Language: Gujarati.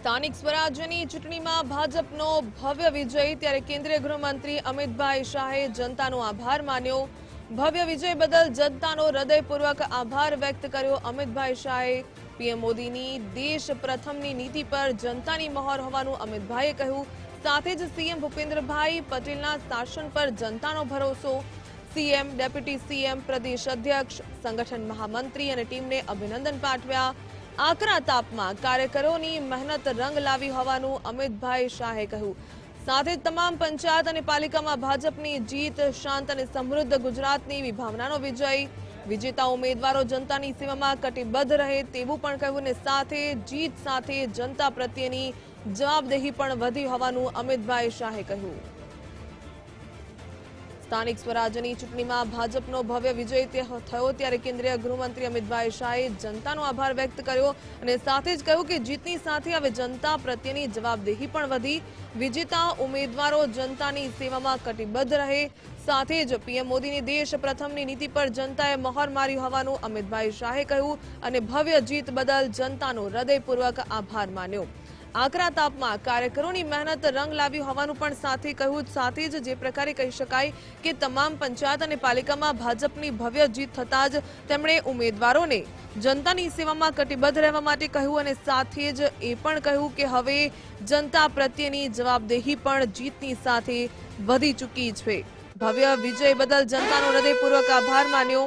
સ્થાનિક સ્વરાજ્યની ચૂંટણીમાં ભાજપનો ભવ્ય વિજય ત્યારે કેન્દ્રીય ગૃહમંત્રી અમિતભાઈ શાહે જનતાનો આભાર માન્યો। ભવ્ય વિજય બદલ જનતાનો હૃદયપૂર્વક આભાર વ્યક્ત કર્યો। અમિતભાઈ શાહે પીએમ મોદીની દેશ પ્રથમની નીતિ પર જનતાની મહોર હોવાનું અમિતભાઈએ કહ્યું। સાથે જ સીએમ ભૂપેન્દ્રભાઈ પટેલના શાસન પર જનતાનો ભરોસો। સીએમ, ડેપ્યુટી સીએમ, પ્રદેશ અધ્યક્ષ, સંગઠન મહામંત્રી અને ટીમને અભિનંદન પાઠવ્યા। આકરા તાપમાં કાર્યકરોની મહેનત રંગ લાવી હોવાનું અમિતભાઈ શાહે કહ્યું। સાથે તમામ પંચાયત અને પાલિકામાં ભાજપની જીત, શાંત અને સમૃદ્ધ ગુજરાતની વિભાવનાનો વિજય। વિજેતા ઉમેદવારો જનતાની સેવામાં કટિબદ્ધ રહે તેવું પણ કહ્યું અને સાથે જીત સાથે જનતા પ્રત્યેની જવાબદેહી પણ વધી હોવાનું અમિતભાઈ શાહે કહ્યું। સ્થાનિક સ્વરાજ્યની ચૂંટણીમાં ભાજપનો ભવ્ય વિજય થયો ત્યારે કેન્દ્રીય ગૃહમંત્રી અમિતભાઈ શાહે જનતાનો આભાર વ્યક્ત કર્યો અને સાથે જ કહ્યું કે જીતની સાથે હવે જનતા પ્રત્યેની જવાબદેહી પણ વધી। વિજેતા ઉમેદવારો જનતાની સેવામાં કટિબદ્ધ રહે। સાથે જ પીએમ મોદીની દેશ પ્રથમની નીતિ પર જનતાએ મહોર મારી હોવાનું અમિતભાઈ શાહે કહ્યું અને ભવ્ય જીત બદલ જનતાનો હૃદયપૂર્વક આભાર માન્યો। આકરા તાપમાં કાર્યકરોની મહેનત રંગ લાવી હોવાનું પણ સાથે કહ્યું। સાથે જ જે પ્રકારે કહી શકાય કે તમામ પંચાયત અને પાલિકામાં ભાજપની ભવ્ય જીત થતાં જ તેમણે ઉમેદવારોને જનતાની સેવામાં કટિબદ્ધ રહેવા માટે કહ્યું અને સાથે જ એ પણ કહ્યું કે હવે જનતા પ્રત્યેની જવાબદેહી પણ જીતની સાથે વધી ચૂકી છે। ભવ્ય વિજય બદલ જનતાનો હૃદયપૂર્વક આભાર માન્યો।